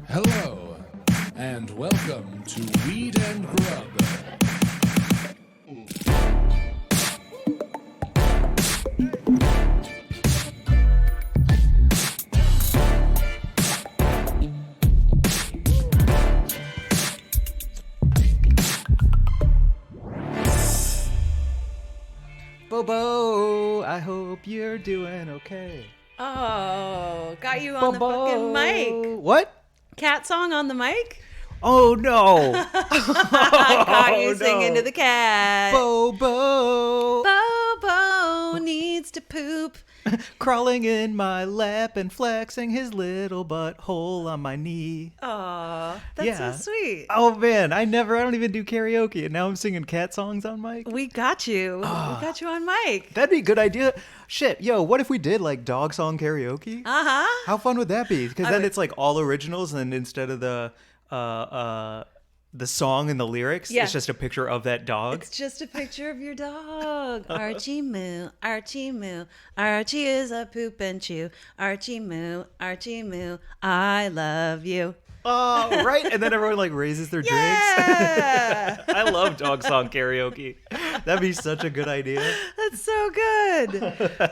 Hello, and welcome to Weed and Grub. Bobo, I hope you're doing okay. Oh, got you on the fucking mic. What? Cat song on the mic? Oh no! I caught you singing to the cat. Bobo, Bobo needs to poop. crawling in my lap and flexing his little butthole on my knee. Aw, that's Yeah. so sweet. Oh man, I don't even do karaoke, and now I'm singing cat songs on mic. We got you. We got you on mic. That'd be a good idea. Shit, yo, what if we did like dog song karaoke? Uh-huh. How fun would that be? Because then would- it's like all originals, and instead of the song and the lyrics, Yeah. it's just a picture of that dog. It's just a picture of your dog. Archie moo, Archie moo. Archie is a poop and chew. Archie moo, I love you. Oh, right. And then everyone like raises their drinks. Yeah. I love dog song karaoke. That'd be such a good idea. That's so good.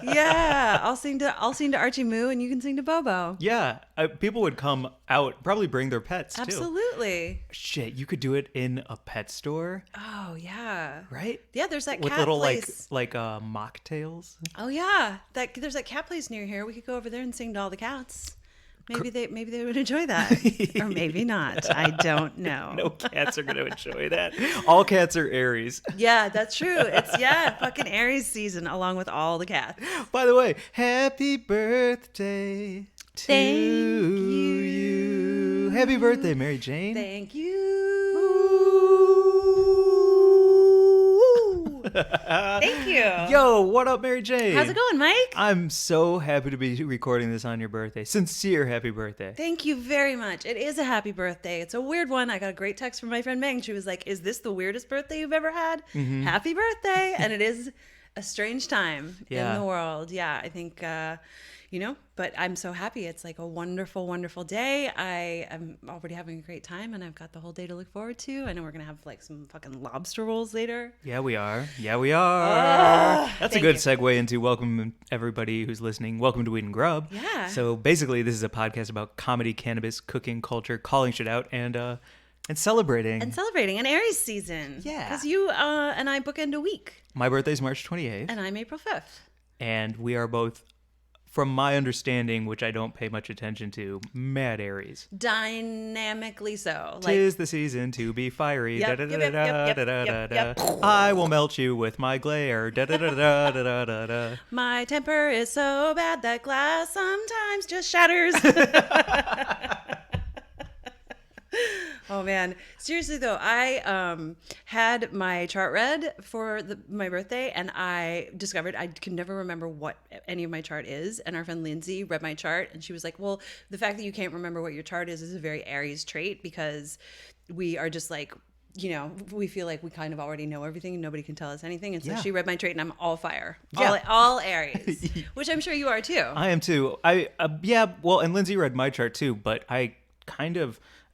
Yeah, I'll sing to Archie Moo, and you can sing to Bobo. Yeah, people would come out, probably bring their pets too. Absolutely. Shit, you could do it in a pet store, Oh yeah. right? Yeah, there's that With cat little place. like mocktails. Oh yeah, there's that cat place near here. We could go over there and sing to all the cats. Maybe they would enjoy that, or maybe not. I don't know. No cats are going to enjoy that. All cats are Aries. Yeah, that's true. It's fucking Aries season, along with all the cats. By the way, happy birthday to Thank you. Happy birthday, Mary Jane. Thank you. Thank you. Yo, what up, Mary Jane? How's it going, Mike? I'm so happy to be recording this on your birthday. Sincere happy birthday. Thank you very much. It is a happy birthday. It's a weird one. I got a great text from my friend Meng. She was like, "Is this the weirdest birthday you've ever had? Happy birthday." And it is a strange time in the world. Yeah, I think, but I'm so happy. It's like a wonderful, wonderful day. I am already having a great time, and I've got the whole day to look forward to. I know we're going to have like some fucking lobster rolls later. Yeah, we are. That's a thank good you. segue into welcome everybody who's listening. Welcome to Weed and Grub. Yeah. So basically, this is a podcast about comedy, cannabis, cooking, culture, calling shit out, and celebrating. And celebrating an Aries season. Yeah. Because you and I bookend a week, My birthday's March 28th, and I'm April 5th. and we are both, from my understanding, which I don't pay much attention to, mad Aries. Dynamically so. Tis the season to be fiery. Yep, Da, da, yep, da, yep, da, yep, da, yep, da, yep, da. yep. I will melt you with my glare. Da, da, da, da, da, da, da, da. My temper is so bad that glass sometimes just shatters. Oh man, seriously though, I had my chart read for my birthday, and I discovered I can never remember what any of my chart is. And our friend Lindsay read my chart, and she was like, "Well, the fact that you can't remember what your chart is a very Aries trait, because we are just like." We feel like we kind of already know everything and nobody can tell us anything. And so Yeah. she read my trait, and I'm all fire, Yeah. all Aries, which I'm sure you are too. I am too. Well, and Lindsay read my chart too, but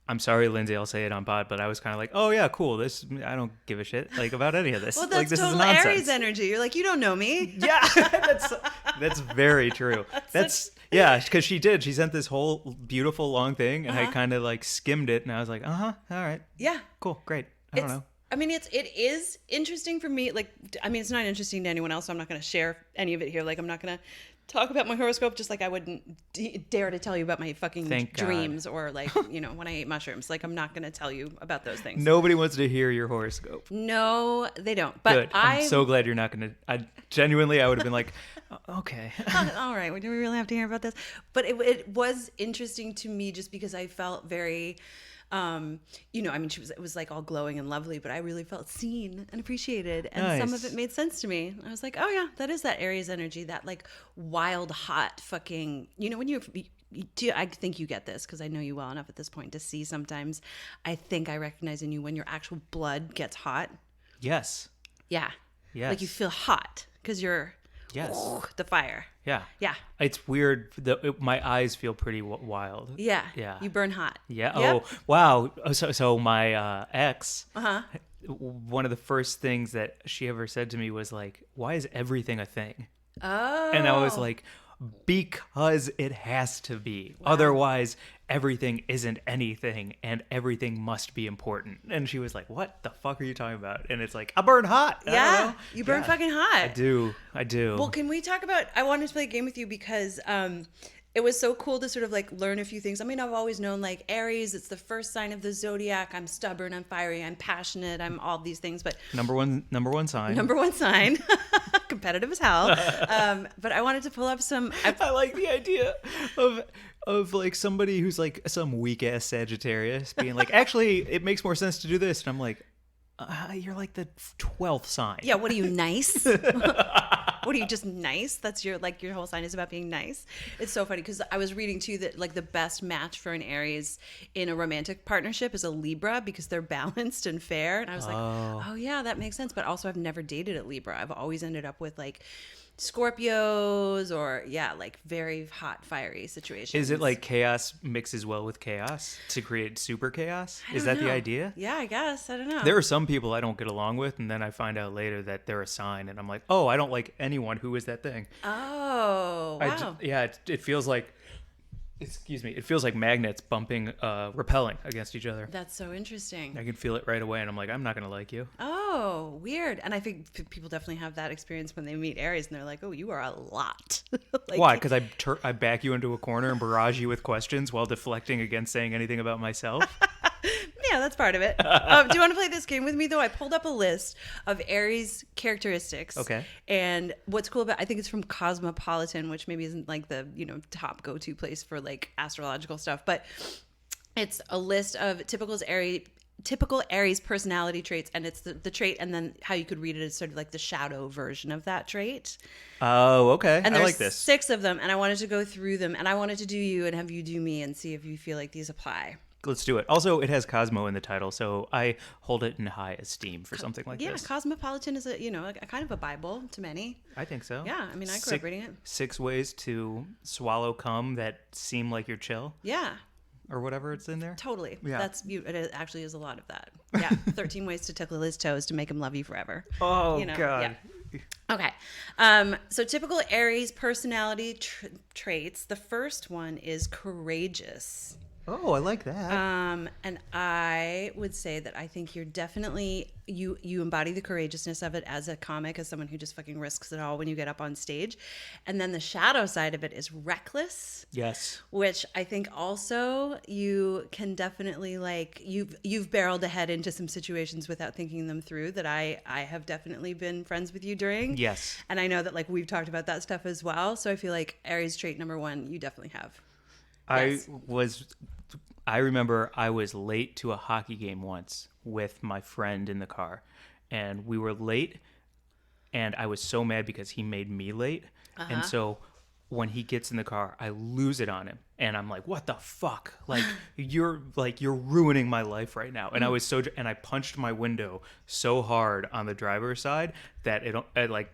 I'm sorry, Lindsay, I'll say it on pod, but I was kind of like, oh yeah, cool. I don't give a shit like about any of this. Well, like that's this total is nonsense. Aries energy. You're like, you don't know me. Yeah, that's very true. Yeah, because she did. She sent this whole beautiful long thing, and I kind of like skimmed it, and I was like, all right, Yeah. cool, great. I don't know. I mean, it is interesting for me. Like, I mean, it's not interesting to anyone else, so I'm not going to share any of it here. Like, I'm not going to talk about my horoscope, just like I wouldn't dare to tell you about my fucking Thank God. dreams or like, when I ate mushrooms. Like, I'm not going to tell you about those things. Nobody wants to hear your horoscope. No, they don't. But Good. I'm so glad you're not going to. I would have been like, okay. All right, do we really have to hear about this? But it was interesting to me just because I felt very, I mean, it was like all glowing and lovely, but I really felt seen and appreciated. And some of Nice. it made sense to me. I was like, oh yeah, that is that Aries energy, that like wild, hot fucking, when I think you get this because I know you well enough at this point to see sometimes, I think I recognize in you when your actual blood gets hot. Yes. Yeah. Yes. Like you feel hot because you're Yes. The fire. Yeah. Yeah. It's weird. My eyes feel pretty wild. Yeah. Yeah. You burn hot. Yeah. Yep. Oh, wow. So my ex, one of the first things that she ever said to me was like, "Why is everything a thing?" Oh. And I was like, because it has to be. Otherwise, everything isn't anything and everything must be important. And she was like, what the fuck are you talking about? And it's like, I burn hot. I don't Yeah. know. You burn fucking hot. I do. Well, can we talk about, I wanted to play a game with you because it was so cool to sort of like learn a few things. I mean, I've always known like Aries, it's the first sign of the zodiac. I'm stubborn, I'm fiery, I'm passionate, I'm all these things. But Number one sign. number one sign, competitive as hell. But I wanted to pull up some. I like the idea of like somebody who's like some weak ass Sagittarius being like, actually, it makes more sense to do this. And I'm like, you're like the 12th sign. Yeah, what are you, nice? What are you, just nice? That's your whole sign is about being nice. It's so funny because I was reading too that like the best match for an Aries in a romantic partnership is a Libra because they're balanced and fair. And I was like, oh yeah, that makes sense. But also I've never dated a Libra. I've always ended up with like Scorpios or like very hot, fiery situations. Is it like chaos mixes well with chaos to create super chaos? Is that the idea? Yeah, I guess. I don't know. There are some people I don't get along with, and then I find out later that they're a sign, and I'm like, oh, I don't like anyone who is that thing. Oh, wow. It feels like, excuse me, it feels like magnets bumping, repelling against each other. That's so interesting. I can feel it right away, and I'm like, I'm not going to like you. Oh, weird. And I think people definitely have that experience when they meet Aries, and they're like, oh, you are a lot. Like, why? Because I back you into a corner and barrage you with questions while deflecting against saying anything about myself? Yeah, that's part of it. Do you want to play this game with me, though? I pulled up a list of Aries characteristics. Okay. And what's cool about, I think it's from Cosmopolitan, which maybe isn't like the, top go-to place for like astrological stuff, but it's a list of typical Aries personality traits, and it's the trait, and then how you could read it is sort of like the shadow version of that trait. Oh, okay. And I there's like this. 6 of them, and I wanted to go through them, and I wanted to do you and have you do me and see if you feel like these apply. Let's do it. Also, it has Cosmo in the title, so I hold it in high esteem for something like Yeah, this. Cosmopolitan is a kind of a Bible to many. I think so. Yeah, I mean, I grew up reading it. 6 ways to swallow cum that seem like you're chill, Yeah, or whatever it's in there. totally. Yeah. It actually is a lot of that. Yeah, 13 ways to tickle his toes to make him love you forever. Oh, God. Yeah. Okay. So typical Aries personality traits. The first one is courageous. Oh, I like that. And I would say that I think you're definitely, you embody the courageousness of it as a comic, as someone who just fucking risks it all when you get up on stage. And then the shadow side of it is reckless. Yes. Which I think also you can definitely like, you've barreled ahead into some situations without thinking them through that I have definitely been friends with you during. Yes. And I know that like we've talked about that stuff as well. So I feel like Aries trait number 1, you definitely have. Yes. I remember I was late to a hockey game once with my friend in the car, and we were late, and I was so mad because he made me late. And so when he gets in the car, I lose it on him, and I'm like, what the fuck? Like you're ruining my life right now. And I was and I punched my window so hard on the driver's side that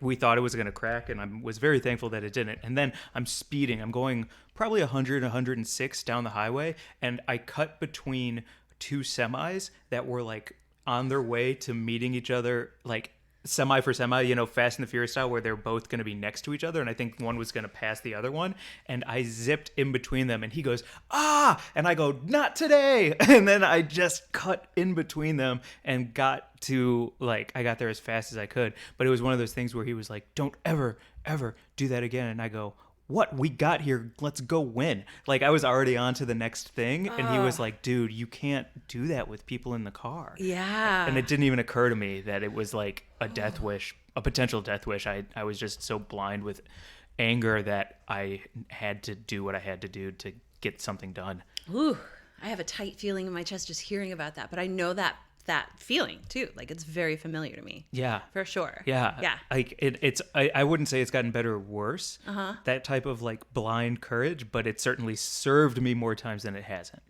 we thought it was going to crack, and I was very thankful that it didn't. And then I'm speeding. I'm going probably 100, 106 down the highway, and I cut between 2 semis that were like on their way to meeting each other, like semi for semi, Fast and the Furious style, where they're both going to be next to each other, and I think one was going to pass the other one, and I zipped in between them, and he goes, ah, and I go, not today, and then I just cut in between them and got to, I got there as fast as I could. But it was one of those things where he was like, don't ever do that again, and I go, what? We got here. Let's go win. I was already on to the next thing. And he was like, dude, you can't do that with people in the car. Yeah. And it didn't even occur to me that it was like a death wish, a potential death wish. I was just so blind with anger that I had to do what I had to do to get something done. Ooh, I have a tight feeling in my chest just hearing about that. But I know that feeling too. It's very familiar to me. Yeah. For sure. Yeah. I wouldn't say it's gotten better or worse, that type of blind courage, but it certainly served me more times than it hasn't.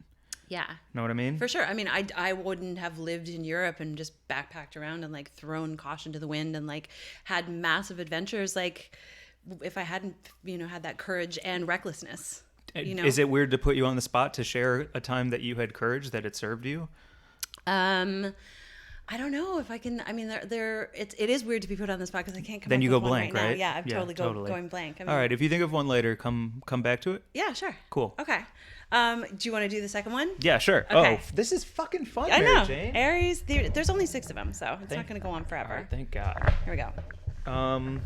Yeah. Know what I mean? For sure. I mean, I wouldn't have lived in Europe and just backpacked around and thrown caution to the wind and had massive adventures if I hadn't, had that courage and recklessness. Is it weird to put you on the spot to share a time that you had courage that it served you? I don't know if I can. I mean, it is weird to be put on the spot because I can't come. Then up you with go one blank, right? now. Yeah, I'm totally going blank. I mean, all right, if you think of one later, come back to it. Yeah, sure. Cool. Okay. Do you want to do the second one? Yeah, sure. Okay. Oh, this is fucking fun, I Mary know. Jane. Aries, there's only 6 of them, so it's not going to go on forever. All right, thank God. Here we go.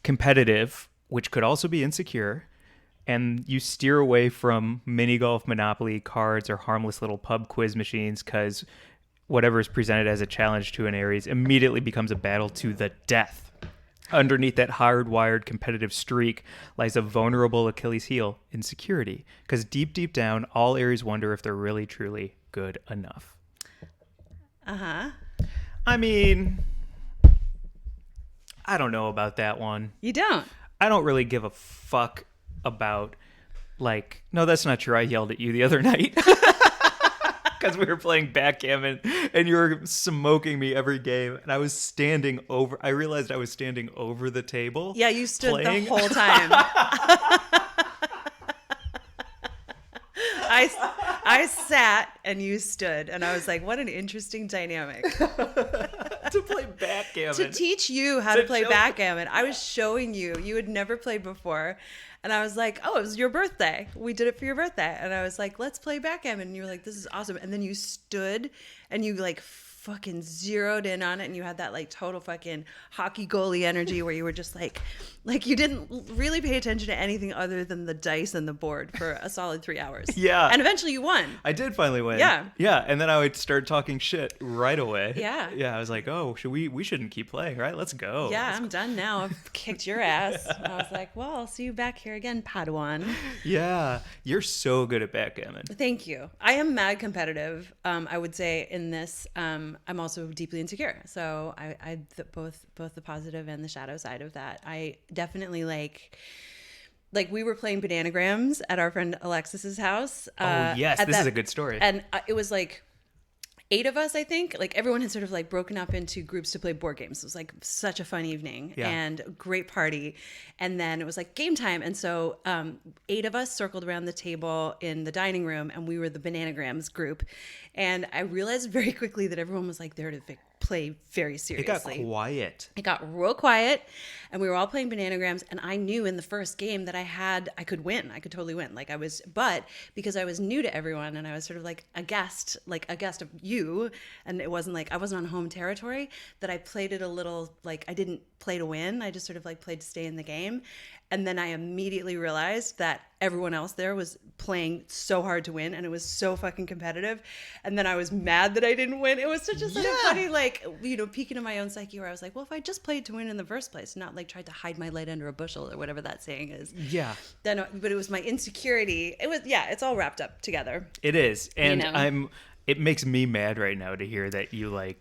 Competitive, which could also be insecure, and you steer away from mini golf, Monopoly, cards, or harmless little pub quiz machines because whatever is presented as a challenge to an Aries immediately becomes a battle to the death. Underneath that hardwired competitive streak lies a vulnerable Achilles heel, insecurity, because deep down, all Aries wonder if they're really, truly good enough. Uh-huh. I mean, I don't know about that one. You don't? I don't really give a fuck about, no, that's not true. I yelled at you the other night because we were playing backgammon and you were smoking me every game. And I realized I was standing over the table. Yeah, you stood playing. the whole time. I sat and you stood, and I was like, what an interesting dynamic. To play backgammon. To teach you how to play backgammon. I was showing you. You had never played before. And I was like, oh, it was your birthday. We did it for your birthday. And I was like, let's play backgammon. And you were like, this is awesome. And then you stood and you fucking zeroed in on it, and you had that total fucking hockey goalie energy where you were just like you didn't really pay attention to anything other than the dice and the board for a solid 3 hours. Yeah. And eventually you won. I did finally win. Yeah. Yeah. And then I would start talking shit right away. Yeah. Yeah. I was like, oh, we shouldn't keep playing, right? Let's go. Yeah, I'm done now. I've kicked your ass. And I was like, well, I'll see you back here again, Padawan. Yeah. You're so good at backgammon. Thank you. I am mad competitive. I would say in this, I'm also deeply insecure. So both the positive and the shadow side of that. I definitely like we were playing bananagrams at our friend Alexis's house. Oh yes, this is a good story. And it was 8 of us, I think. Everyone had sort of broken up into groups to play board games. It was such a fun evening and a great party. And then it was game time. And so 8 of us circled around the table in the dining room, and we were the bananagrams group. And I realized very quickly that everyone was there to play very seriously. It got quiet. It got real quiet, and we were all playing bananagrams, and I knew in the first game that I could win. I could totally win. But because I was new to everyone and I was sort of a guest of you, and it wasn't I wasn't on home territory, that I played it a little I didn't play to win. I just sort of played to stay in the game. And then I immediately realized that everyone else there was playing so hard to win, and it was so fucking competitive. And then I was mad that I didn't win. It was such a funny, peeking in my own psyche where I was like, well, if I just played to win in the first place, not tried to hide my light under a bushel or whatever that saying is. Yeah. But it was my insecurity. It's all wrapped up together. It is. And it makes me mad right now to hear that you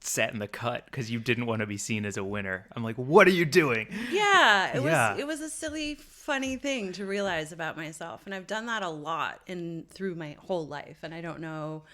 sat in the cut because you didn't want to be seen as a winner. I'm like, what are you doing? Yeah, it was a silly, funny thing to realize about myself, and I've done that a lot through my whole life, and I don't know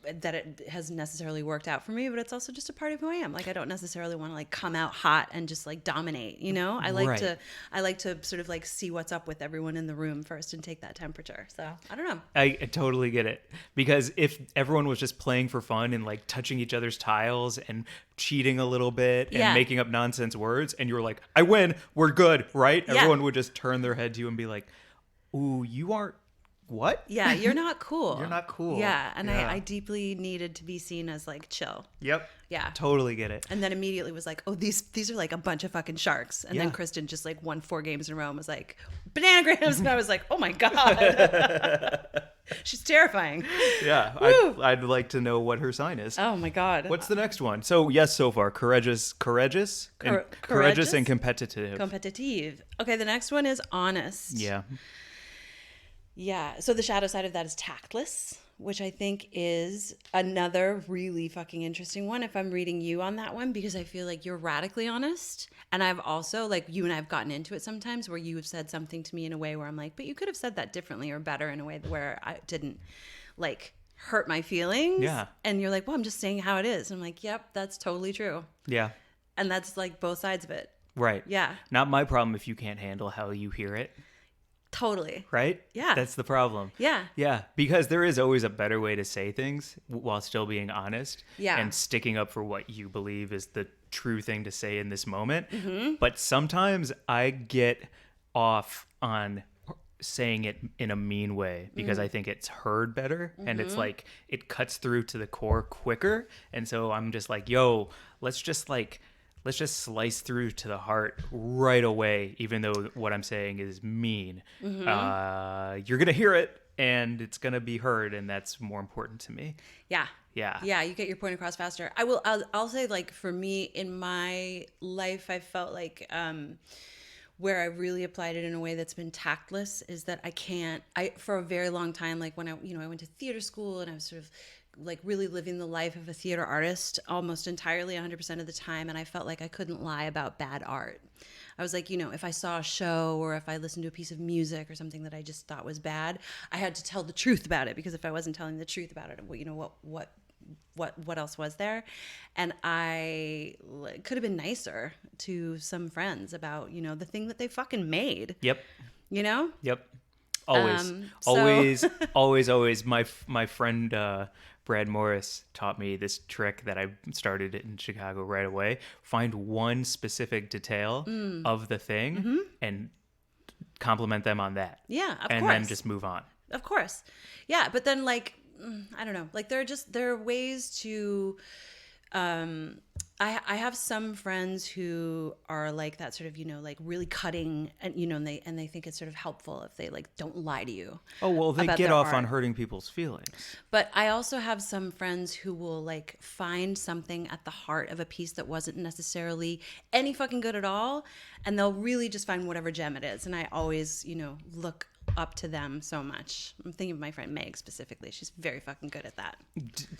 that it has necessarily worked out for me, but it's also just a part of who I am. I don't necessarily want to come out hot and just dominate, I like to sort of see what's up with everyone in the room first and take that temperature. So I don't know. I totally get it, because if everyone was just playing for fun and touching each other's tiles and cheating a little bit and making up nonsense words, and you were like, I win, we're good, right? Yeah. Everyone would just turn their head to you and be like, ooh, you aren't what? Yeah, you're not cool. You're not cool. Yeah, and I deeply needed to be seen as chill. Yep. Yeah. Totally get it. And then immediately was oh, these are a bunch of fucking sharks. And then Kristen just won 4 games in a row and was like, bananagrams. And I was like, oh my God. She's terrifying. Yeah. I'd like to know what her sign is. Oh my God. What's the next one? So yes, so far, courageous and competitive. Competitive. Okay, the next one is honest. Yeah. Yeah. So the shadow side of that is tactless, which I think is another really fucking interesting one if I'm reading you on that one, because I feel you're radically honest. And I've also, you and I have gotten into it sometimes where you have said something to me in a way where I'm but you could have said that differently or better, in a way where I didn't hurt my feelings. Yeah. And you're well, I'm just saying how it is. And I'm yep, that's totally true. Yeah. And that's both sides of it. Right. Yeah. Not my problem if you can't handle how you hear it. Totally. Right? Yeah. That's the problem. Yeah. Yeah. Because there is always a better way to say things while still being honest. Yeah. And sticking up for what you believe is the true thing to say in this moment. Mm-hmm. But sometimes I get off on saying it in a mean way because I think it's heard better and it's like it cuts through to the core quicker. And so I'm just like, yo, let's just slice through to the heart right away, even though what I'm saying is mean. You're gonna hear it and it's gonna be heard, and that's more important to me. Yeah. Yeah. You get your point across faster. I'll say, like, for me in my life, I felt like where I really applied it in a way that's been tactless is that I for a very long time, like when I went to theater school and I was sort of like really living the life of a theater artist almost entirely 100% of the time, and I felt like I couldn't lie about bad art. I was like, if I saw a show or if I listened to a piece of music or something that I just thought was bad, I had to tell the truth about it, because if I wasn't telling the truth about it, what else was there? And I could have been nicer to some friends about, the thing that they fucking made. Yep. Yep. Always. Always. My friend Brad Morris taught me this trick that I started in Chicago right away. Find one specific detail of the thing and compliment them on that. Yeah, of course. And then just move on. Of course. Yeah, but then, like, I don't know. Like, there are ways to I have some friends who are like that, sort of, like really cutting, and and they think it's sort of helpful if they like don't lie to you. Oh, well, they get off on hurting people's feelings. But I also have some friends who will like find something at the heart of a piece that wasn't necessarily any fucking good at all, and they'll really just find whatever gem it is. And I always, look up to them so much. I'm thinking of my friend Meg specifically. She's very fucking good at that.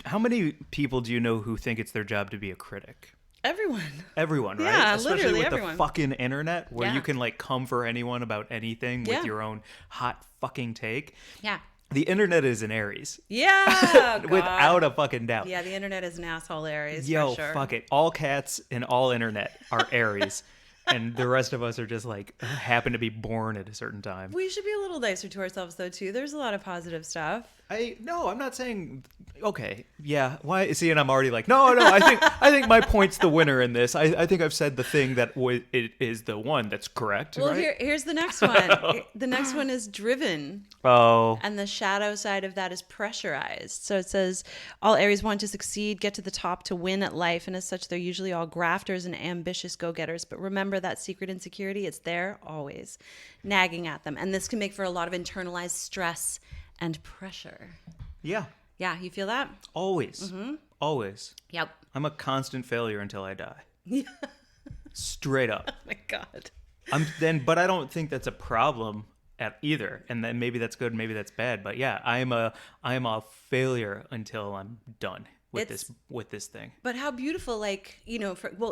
How many people do you know who think it's their job to be a critic? Everyone, right? Yeah, Especially literally with everyone. the fucking internet, where Yeah. you can like come for anyone about anything with your own hot fucking take. Yeah. The internet is an Aries. Yeah. God. Without a fucking doubt. Yeah, the internet is an asshole Aries. Yo, for sure. fuck it. All cats and all internet are Aries. And the rest of us are just like happen to be born at a certain time. We should be a little nicer to ourselves though too. There's a lot of positive stuff. No, I'm not saying. Okay, yeah. Why? See, and I'm already like, no. I think my point's the winner in this. I think I've said the thing that it is the one that's correct. Well, right? here's the next one. The next one is driven. Oh. And the shadow side of that is pressurized. So it says, all Aries want to succeed, get to the top, to win at life, and as such, they're usually all grafters and ambitious go-getters. But remember that secret insecurity, it's there always, nagging at them. And this can make for a lot of internalized stress and pressure. Yeah. Yeah, you feel that? Always. Mm-hmm. Always. Yep. I'm a constant failure until I die. Straight up. Oh my God. But I don't think that's a problem at either. And then maybe that's good, maybe that's bad. But yeah, I am a failure until I'm done with this thing. But how beautiful, like,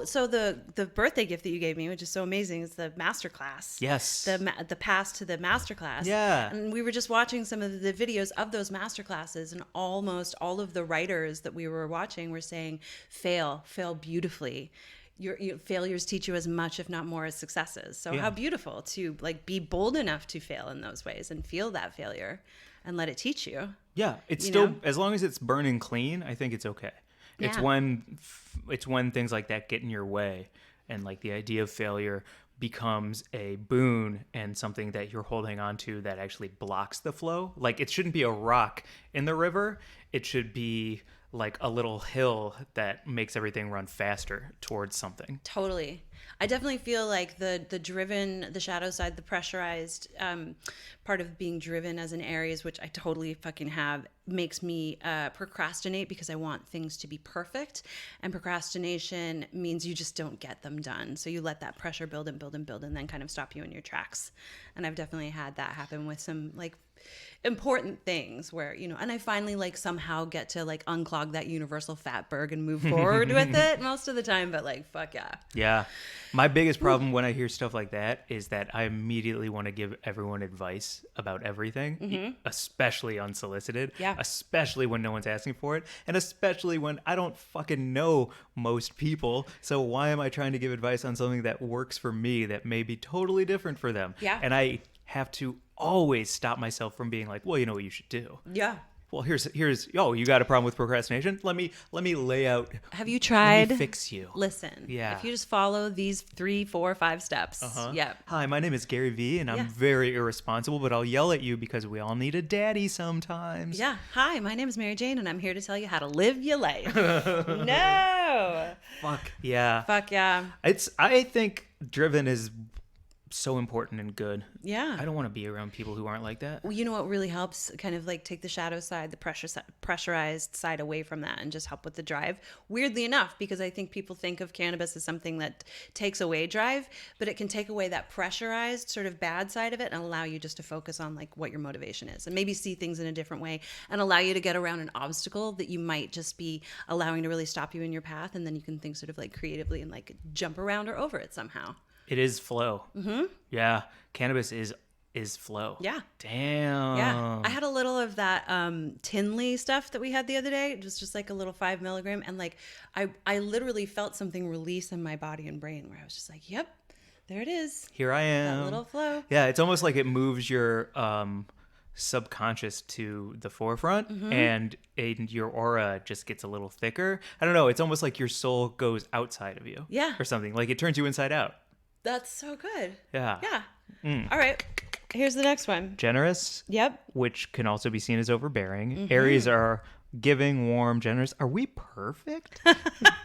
so the birthday gift that you gave me, which is so amazing, is the masterclass. Yes. The pass to the masterclass. Yeah. And we were just watching some of the videos of those masterclasses, and almost all of the writers that we were watching were saying, fail beautifully. Your failures teach you as much, if not more, as successes. So how beautiful to like be bold enough to fail in those ways and feel that failure and let it teach you. Yeah, it's still, as long as it's burning clean, I think it's okay. It's when things like that get in your way, and like the idea of failure becomes a boon and something that you're holding on to that actually blocks the flow. Like, it shouldn't be a rock in the river. It should be like a little hill that makes everything run faster towards something. Totally. I definitely feel like the driven, the shadow side, the pressurized part of being driven as an Aries, which I totally fucking have, makes me procrastinate because I want things to be perfect. And procrastination means you just don't get them done. So you let that pressure build and build and build, and then kind of stop you in your tracks. And I've definitely had that happen with some like important things where, and I finally like somehow get to like unclog that universal fatberg and move forward with it most of the time, but like, fuck yeah. Yeah. My biggest problem when I hear stuff like that is that I immediately want to give everyone advice about everything, especially unsolicited, especially when no one's asking for it, and especially when I don't fucking know most people. So why am I trying to give advice on something that works for me that may be totally different for them? Yeah. And I have to always stop myself from being like, well, you know what you should do. Yeah. Well, here's you got a problem with procrastination? Let me lay out. Have you tried? Let me fix you. Listen. Yeah. If you just follow these 3, 4, 5 steps. Yeah. Hi, my name is Gary V, and I'm very irresponsible, but I'll yell at you because we all need a daddy sometimes. Yeah. Hi, my name is Mary Jane, and I'm here to tell you how to live your life. No. Fuck yeah. Fuck yeah. I think driven is so important and good. Yeah. I don't want to be around people who aren't like that. Well, you know what really helps? Kind of like take the shadow side, the pressurized side away from that and just help with the drive. Weirdly enough, because I think people think of cannabis as something that takes away drive, but it can take away that pressurized sort of bad side of it and allow you just to focus on like what your motivation is and maybe see things in a different way and allow you to get around an obstacle that you might just be allowing to really stop you in your path. And then you can think sort of like creatively and like jump around or over it somehow. It is flow. Mm-hmm. Yeah. Cannabis is flow. Yeah. Damn. Yeah. I had a little of that Tinley stuff that we had the other day. It was just like a little 5 milligram. And like, I literally felt something release in my body and brain where I was just like, yep, there it is. Here I am. That little flow. Yeah. It's almost like it moves your subconscious to the forefront and your aura just gets a little thicker. I don't know. It's almost like your soul goes outside of you. Yeah. Or something. Like it turns you inside out. That's so good. Yeah. Yeah. All right. Here's the next one. Generous. Yep. Which can also be seen as overbearing. Aries are giving, warm, generous. Are we perfect?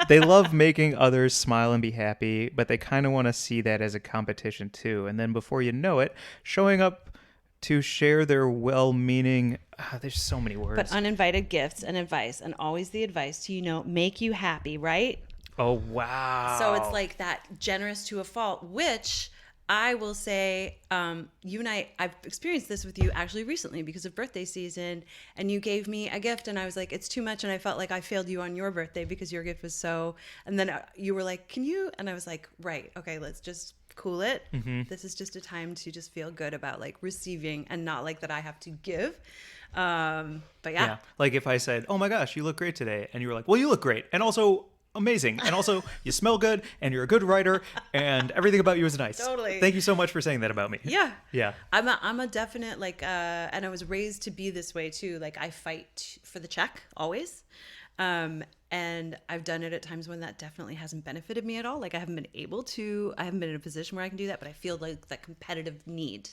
They love making others smile and be happy, but they kind of want to see that as a competition too. And then before you know it, showing up to share their well-meaning, there's so many words. But uninvited gifts and advice, and always the advice to, make you happy, right? Oh, wow. So it's like that generous to a fault, which I will say, you and I've experienced this with you actually recently because of birthday season, and you gave me a gift and I was like, it's too much. And I felt like I failed you on your birthday because your gift was so, and then you were like, can you? And I was like, right. Okay. Let's just cool it. This is just a time to just feel good about like receiving and not like that I have to give. But yeah. Like if I said, oh my gosh, you look great today. And you were like, well, you look great. And also amazing. And also you smell good and you're a good writer and everything about you is nice. Totally. Thank you so much for saying that about me. Yeah. Yeah. I'm a definite like, and I was raised to be this way too. Like I fight for the check always. And I've done it at times when that definitely hasn't benefited me at all. Like I haven't been in a position where I can do that, but I feel like that competitive need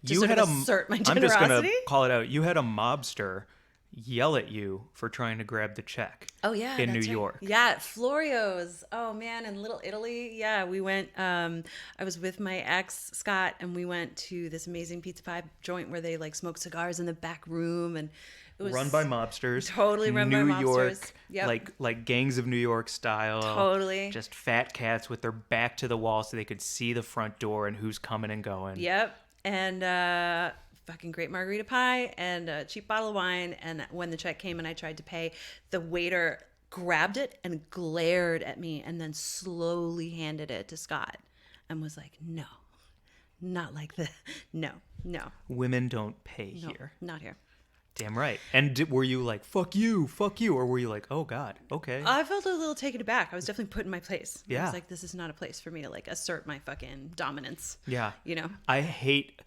to sort of assert my generosity. I'm just going to call it out. You had a mobster yell at you for trying to grab the check. Oh yeah, in New York. Yeah, at Florio's. Oh man, in Little Italy. Yeah, we went. I was with my ex Scott, and we went to this amazing pizza pie joint where they like smoke cigars in the back room, and it was run by mobsters. Totally run by mobsters. New York, yep. like gangs of New York style. Totally. Just fat cats with their back to the wall so they could see the front door and who's coming and going. Yep, and. Fucking great margarita pie and a cheap bottle of wine. And when the check came and I tried to pay, the waiter grabbed it and glared at me and then slowly handed it to Scott and was like, no, not like that. No. Women don't pay here. Not here. Damn right. And were you like, fuck you, or were you like, oh God, okay. I felt a little taken aback. I was definitely put in my place. Yeah. I was like, this is not a place for me to like assert my fucking dominance. Yeah. I hate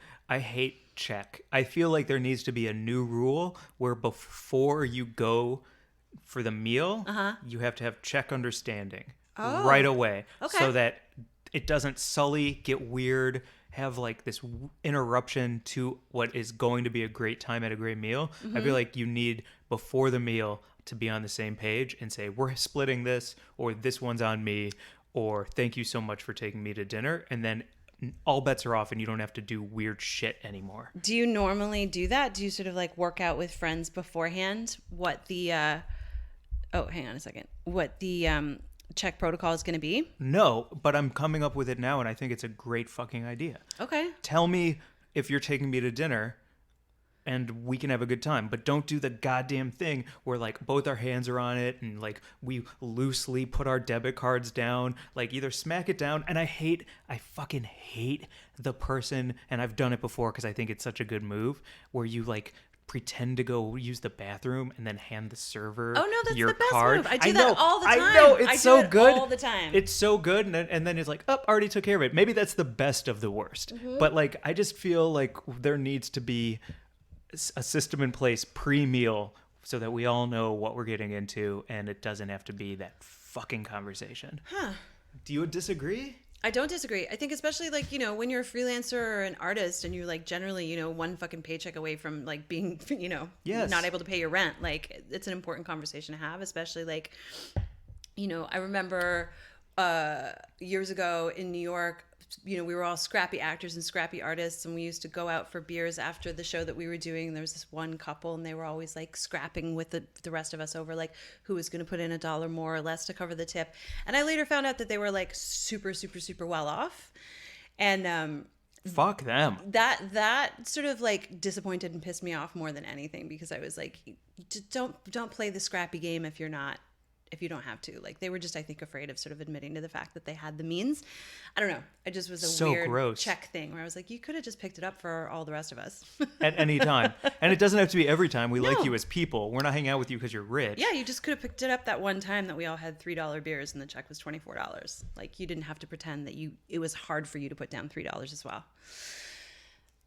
check. I feel like there needs to be a new rule where before you go for the meal, you have to have check understanding right away. Okay. So that it doesn't sully, get weird, have like this interruption to what is going to be a great time at a great meal. I feel like you need before the meal to be on the same page and say, we're splitting this, or this one's on me, or thank you so much for taking me to dinner. And then all bets are off and you don't have to do weird shit anymore. Do you normally do that? Do you sort of like work out with friends beforehand what the check protocol is going to be? No, but I'm coming up with it now and I think it's a great fucking idea. Okay. Tell me if you're taking me to dinner, and we can have a good time. But don't do the goddamn thing where like both our hands are on it and like we loosely put our debit cards down. Like either smack it down. And I fucking hate the person, and I've done it before because I think it's such a good move, where you like pretend to go use the bathroom and then hand the server your the best card. move. I do that all the time. I know, it's so good. All the time. It's so good, and then it's like, oh, already took care of it. Maybe that's the best of the worst. But like, I just feel like there needs to be a system in place pre-meal so that we all know what we're getting into, and it doesn't have to be that fucking conversation. Do you disagree? I don't disagree. I think especially like, you know, when you're a freelancer or an artist and you're like generally, you know, one fucking paycheck away from like being, you know, not able to pay your rent. Like it's an important conversation to have, especially like, you know, I remember years ago in New York, you know, we were all scrappy actors and scrappy artists, and we used to go out for beers after the show that we were doing. There was this one couple, and they were always like scrapping with the rest of us over like who was going to put in $1 more or less to cover the tip. And I later found out that they were like super, super, super well off. And fuck them. That sort of like disappointed and pissed me off more than anything, because I was like, just don't play the scrappy game if you don't have to. Like they were just, I think, afraid of sort of admitting to the fact that they had the means. I don't know. It just was a weird gross check thing where I was like, you could have just picked it up for all the rest of us. At any time. And it doesn't have to be every time. We like you as people. We're not hanging out with you because you're rich. Yeah, you just could have picked it up that one time that we all had $3 beers and the check was $24. Like you didn't have to pretend that it was hard for you to put down $3 as well.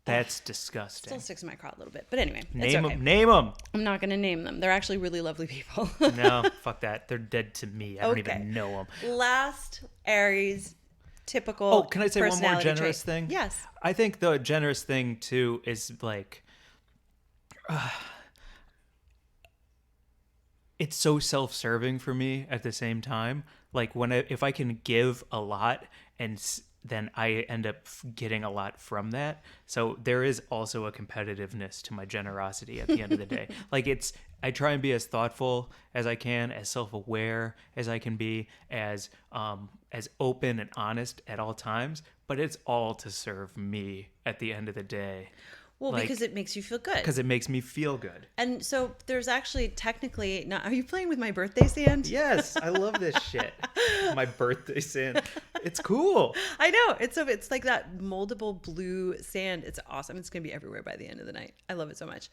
That's disgusting. Still sticks in my craw a little bit. But anyway, name okay. them. Name them. I'm not going to name them. They're actually really lovely people. No, fuck that. They're dead to me. I don't even know them. Last Aries typical. Oh, can I say one more generous trait. thing? Yes. I think the generous thing too is like, it's so self-serving for me at the same time. Like if I can give a lot and then I end up getting a lot from that. So there is also a competitiveness to my generosity at the end of the day. Like I try and be as thoughtful as I can, as self-aware as I can be, as open and honest at all times. But it's all to serve me at the end of the day. Well, because it makes you feel good. Because it makes me feel good. And so there's actually technically not. Are you playing with my birthday sand? Yes, I love this shit. My birthday sand. It's cool. I know. It's like that moldable blue sand. It's awesome. It's gonna be everywhere by the end of the night. I love it so much.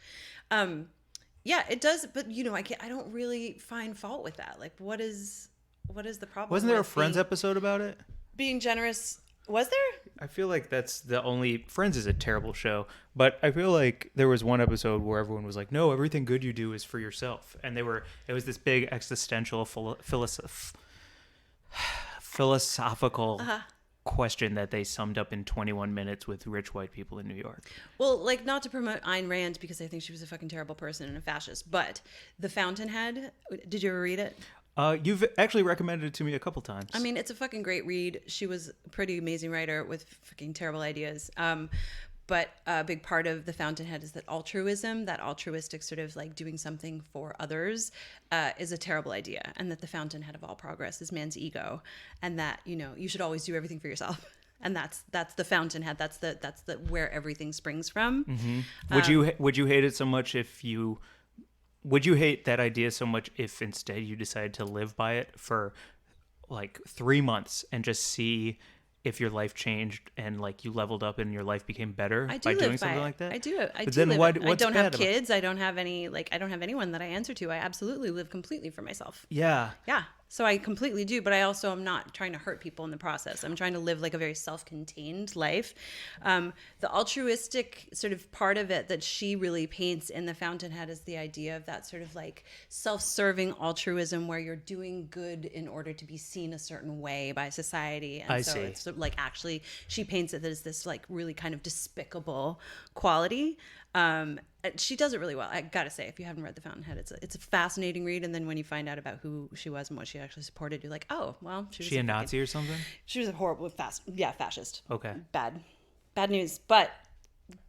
Yeah, it does. But you know, I don't really find fault with that. Like, what is the problem? Wasn't there a Friends episode about it? Being generous. Was there? I feel like that's the only... Friends is a terrible show, but I feel like there was one episode where everyone was like, no, everything good you do is for yourself. And it was this big existential philosophical question that they summed up in 21 minutes with rich white people in New York. Well, like, not to promote Ayn Rand, because I think she was a fucking terrible person and a fascist, but The Fountainhead, did you ever read it? You've actually recommended it to me a couple times. I mean, it's a fucking great read. She was a pretty amazing writer with fucking terrible ideas. But a big part of The Fountainhead is that altruism, that altruistic sort of like doing something for others, is a terrible idea. And that the fountainhead of all progress is man's ego. And that, you know, you should always do everything for yourself. And that's the fountainhead. That's the where everything springs from. Mm-hmm. Would you hate it so much if you... Would you hate that idea so much if instead you decided to live by it for like 3 months and just see if your life changed and like you leveled up and your life became better by doing something like that? I do. I don't have kids. I don't have anyone that I answer to. I absolutely live completely for myself. Yeah. Yeah. So I completely do, but I also am not trying to hurt people in the process. I'm trying to live like a very self-contained life. The altruistic sort of part of it that she really paints in The Fountainhead is the idea of that sort of like self-serving altruism where you're doing good in order to be seen a certain way by society. And it's sort of like, actually, she paints it as this like really kind of despicable quality. She does it really well. I gotta say, if you haven't read The Fountainhead, it's a fascinating read. And then when you find out about who she was and what she actually supported, you're like, oh, well, she was a Nazi or something? She was a horrible, fascist. Okay. Bad news, but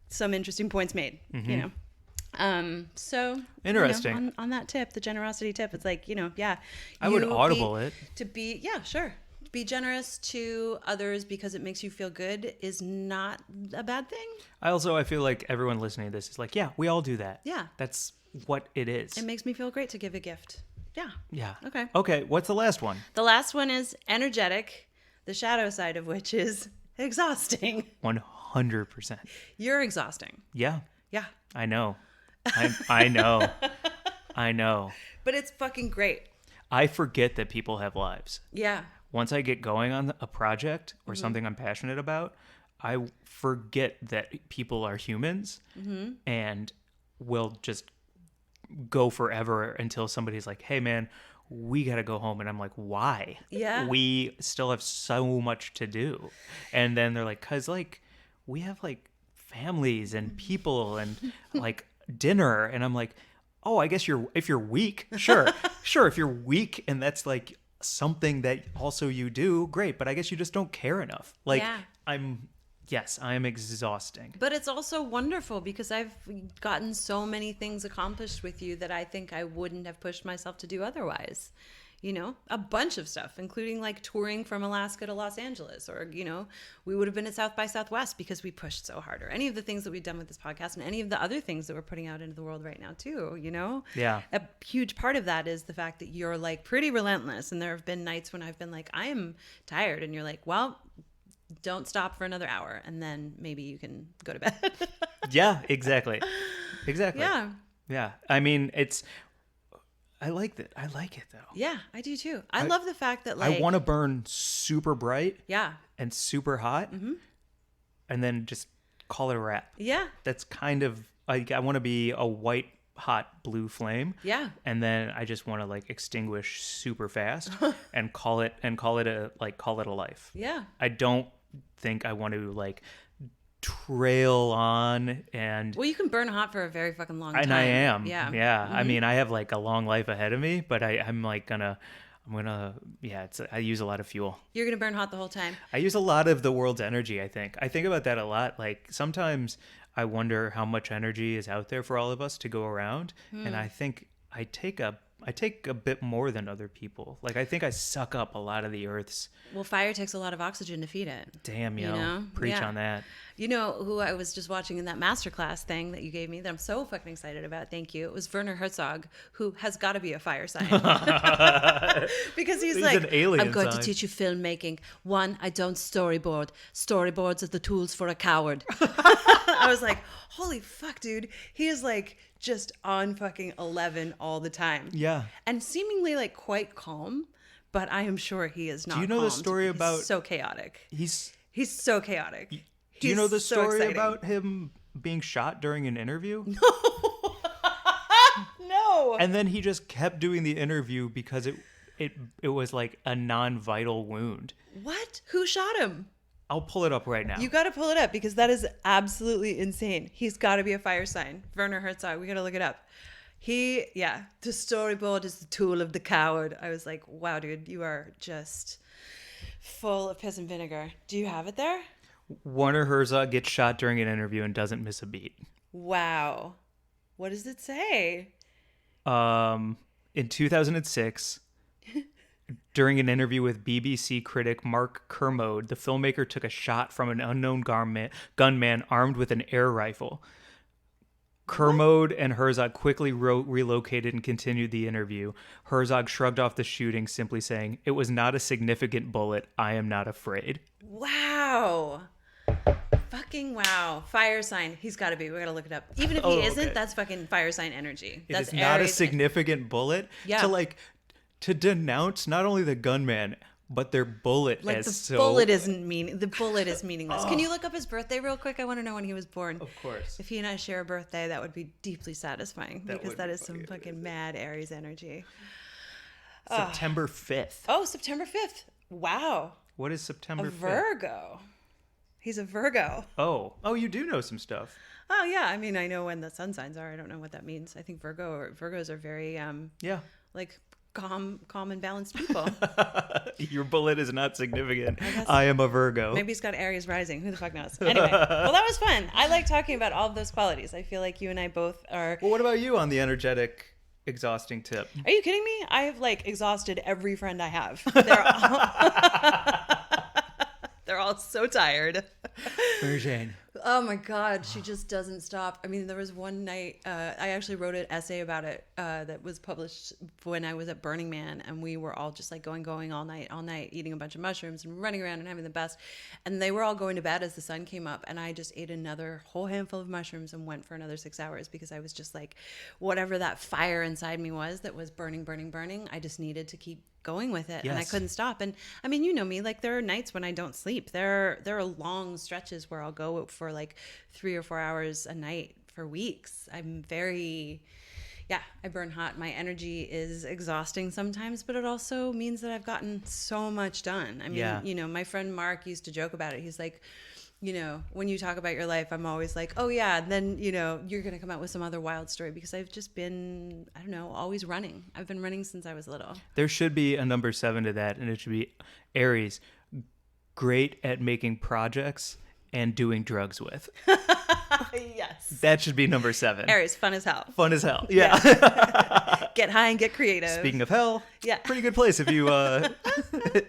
some interesting points made, you know. So interesting. You know, on that tip, the generosity tip, it's like, you know, yeah. I would audible it. Yeah, sure. be generous to others because it makes you feel good is not a bad thing. I feel like everyone listening to this is like, yeah, we all do that. Yeah. That's what it is. It makes me feel great to give a gift. Yeah. Yeah. Okay. Okay, what's the last one? The last one is energetic, the shadow side of which is exhausting. 100%. You're exhausting. Yeah. Yeah. I know. I know. I know. But it's fucking great. I forget that people have lives. Yeah. Once I get going on a project or something I'm passionate about, I forget that people are humans and will just go forever until somebody's like, hey, man, we got to go home. And I'm like, why? Yeah. We still have so much to do. And then they're like, because like we have like families and people and like dinner. And I'm like, oh, I guess if you're weak, sure. Sure. If you're weak and that's like something that also you do, great. But I guess you just don't care enough. Like Yeah. I am exhausting. But it's also wonderful because I've gotten so many things accomplished with you that I think I wouldn't have pushed myself to do otherwise. You know, a bunch of stuff, including like touring from Alaska to Los Angeles, or, you know, we would have been at South by Southwest because we pushed so hard, or any of the things that we've done with this podcast and any of the other things that we're putting out into the world right now too, you know? Yeah. A huge part of that is the fact that you're like pretty relentless. And there have been nights when I've been like, I am tired. And you're like, well, don't stop for another hour and then maybe you can go to bed. Yeah, exactly. Exactly. Yeah. Yeah. I mean, I like that. I like it though. Yeah, I do too. I love the fact that like I want to burn super bright yeah. and super hot and then just call it a wrap. Yeah. That's kind of like, I want to be a white hot blue flame. Yeah. And then I just want to like extinguish super fast and call it a life. Yeah. I don't think I want to like trail on and Well, you can burn hot for a very fucking long time. and I am. Yeah. Yeah. I mean, I have like a long life ahead of me, but I'm gonna I use a lot of fuel. You're going to burn hot the whole time. I use a lot of the world's energy, I think. I think about that a lot. Like sometimes I wonder how much energy is out there for all of us to go around. And I think I take a bit more than other people. Like I think I suck up a lot of the Earth's. Well, fire takes a lot of oxygen to feed it. Damn, You know? preach Yeah. on that. You know who I was just watching in that masterclass thing that you gave me that I'm so fucking excited about? Thank you. It was Werner Herzog, who has got to be a fire sign. Because he's like, an alien I'm going sign. to teach you filmmaking. One, I don't storyboard. Storyboards are the tools for a coward. I was like, holy fuck, dude. He is like just on fucking 11 all the time. Yeah. And seemingly like quite calm, but I am sure he is not. Do you know the calmed. story He's about- so chaotic? He's He's so chaotic. Do you know the so story exciting. about him being shot during an interview? No. And then he just kept doing the interview because it was like a non-vital wound. What? Who shot him? I'll pull it up right now. You got to pull it up because that is absolutely insane. He's got to be a fire sign. Werner Herzog. We got to look it up. The storyboard is the tool of the coward. I was like, wow, dude, you are just full of piss and vinegar. Do you have it there? Werner Herzog gets shot during an interview and doesn't miss a beat. Wow. What does it say? In 2006, during an interview with BBC critic Mark Kermode, the filmmaker took a shot from an unknown gunman armed with an air rifle. Kermode and Herzog quickly relocated and continued the interview. Herzog shrugged off the shooting, simply saying, "It was not a significant bullet. I am not afraid." Wow. Fucking wow. Fire sign. He's got to be. We got to look it up. Even if he isn't, okay. that's fucking fire sign energy. It That's is not a Aries. significant bullet. Yeah. To denounce not only the gunman but their bullet Like as the bullet isn't the bullet is meaningless. Can you look up his birthday real quick? I want to know when he was born. Of course. If he and I share a birthday, that would be deeply satisfying because would that be is some fucking mad Aries energy. September 5th. Oh, September 5th. Wow. What is September A 5th? Virgo. He's a Virgo. Oh, you do know some stuff. Oh yeah, I mean I know when the sun signs are. I don't know what that means. I think Virgos are very Yeah. like calm and balanced people. Your bullet is not significant. I am a Virgo. Maybe he's got Aries rising. Who the fuck knows? Anyway, well, that was fun. I like talking about all of those qualities. I feel like you and I both are. Well, what about you on the energetic exhausting tip. Are you kidding me? I have like exhausted every friend I have. They're all so tired. Mary Jane. Oh my God, she just doesn't stop. I mean, there was one night, I actually wrote an essay about it that was published when I was at Burning Man, and we were all just like going all night, eating a bunch of mushrooms and running around and having the best. And they were all going to bed as the sun came up, and I just ate another whole handful of mushrooms and went for another 6 hours because I was just like, whatever that fire inside me was that was burning, I just needed to keep going with it. Yes. And I couldn't stop. And I mean, you know me, like there are nights when I don't sleep. There are long stretches where I'll go for like 3 or 4 hours a night for weeks. I'm very, I burn hot. My energy is exhausting sometimes, but it also means that I've gotten so much done. I mean, you know, my friend Mark used to joke about it. He's like, you know, when you talk about your life, I'm always like, oh yeah, and then, you know, you're going to come out with some other wild story because I've just been, I don't know, always running. I've been running since I was little. There should be a number 7 to that, and it should be Aries, great at making projects and doing drugs with. Yes. That should be number 7. Aries, fun as hell. Fun as hell. Yeah. Get high and get creative. Speaking of hell, yeah, pretty good place if you if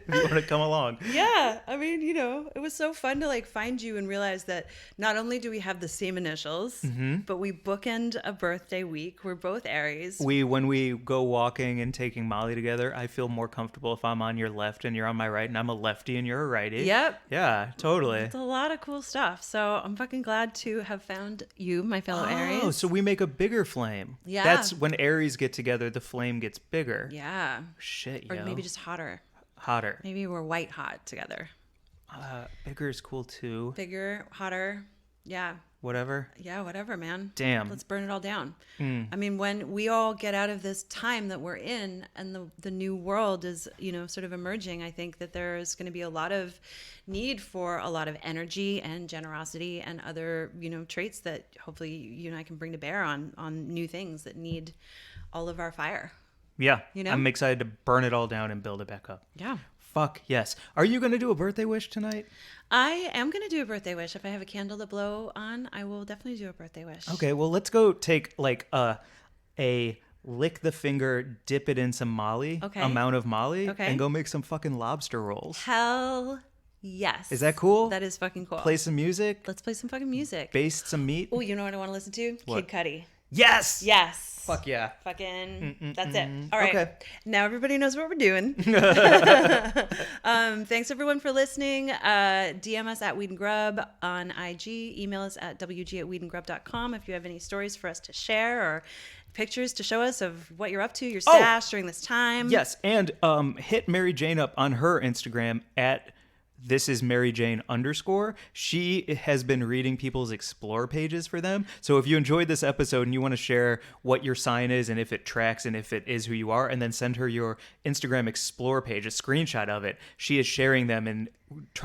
you want to come along. Yeah, I mean, you know, it was so fun to like find you and realize that not only do we have the same initials, but we bookend a birthday week. We're both Aries. When we go walking and taking Molly together, I feel more comfortable if I'm on your left and you're on my right, and I'm a lefty and you're a righty. Yep. Yeah, totally. It's a lot of cool stuff. So I'm fucking glad to have found you, my fellow Aries. Oh, so we make a bigger flame. Yeah. That's when Aries get together, the flame gets bigger. Yeah. Shit, Or yo. maybe just hotter. Hotter. Maybe we're white hot together. Bigger is cool too. Bigger, hotter. Yeah. Whatever. Yeah, whatever, man. Damn. Let's burn it all down. I mean, when we all get out of this time that we're in and the new world is, you know, sort of emerging, I think that there's going to be a lot of need for a lot of energy and generosity and other, you know, traits that hopefully you and I can bring to bear on new things that need all of our fire. Yeah. You know? I'm excited to burn it all down and build it back up. Yeah. Fuck yes. Are you going to do a birthday wish tonight? I am going to do a birthday wish. If I have a candle to blow on, I will definitely do a birthday wish. Okay, well, let's go take like a lick the finger, dip it in some Molly, amount of Molly, and go make some fucking lobster rolls. Hell yes. Is that cool? That is fucking cool. Play some music. Let's play some fucking music. Baste some meat. Oh, you know what I want to listen to? What? Kid Cudi. Yes! Yes. Fuck yeah. Fucking, that's it. All right. Okay. Now everybody knows what we're doing. Thanks everyone for listening. DM us at Weed+Grub on IG. Email us at wg@weedandgrub.com if you have any stories for us to share or pictures to show us of what you're up to, your stash during this time. Yes, and hit Mary Jane up on her Instagram at @thisismaryjane_. She has been reading people's explore pages for them. So if you enjoyed this episode and you want to share what your sign is and if it tracks and if it is who you are, and then send her your Instagram explore page, a screenshot of it, she is sharing them and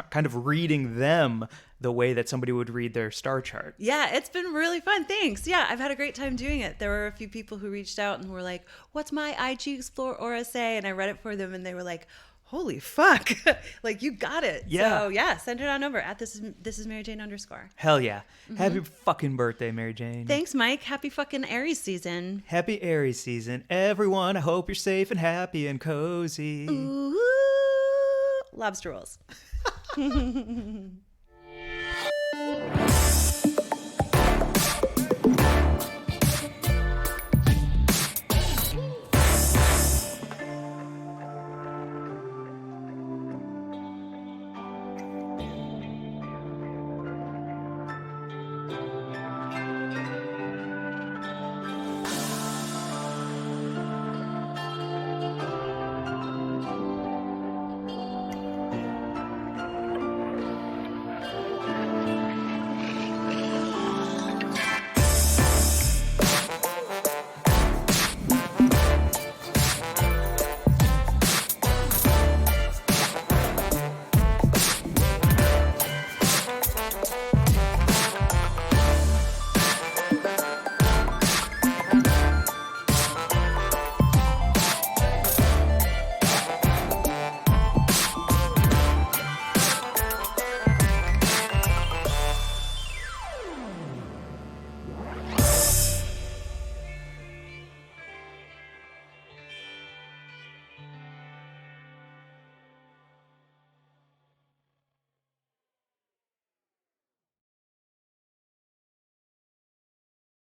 kind of reading them the way that somebody would read their star chart. Yeah, it's been really fun. Thanks. Yeah, I've had a great time doing it. There were a few people who reached out and were like, what's my IG explore or say? And I read it for them and they were like, holy fuck. Like, you got it. Yeah. So yeah, send it on over at this is Mary Jane _. Hell yeah. Happy fucking birthday, Mary Jane. Thanks, Mike. Happy fucking Aries season. Happy Aries season. Everyone, I hope you're safe and happy and cozy. Ooh, lobster rolls.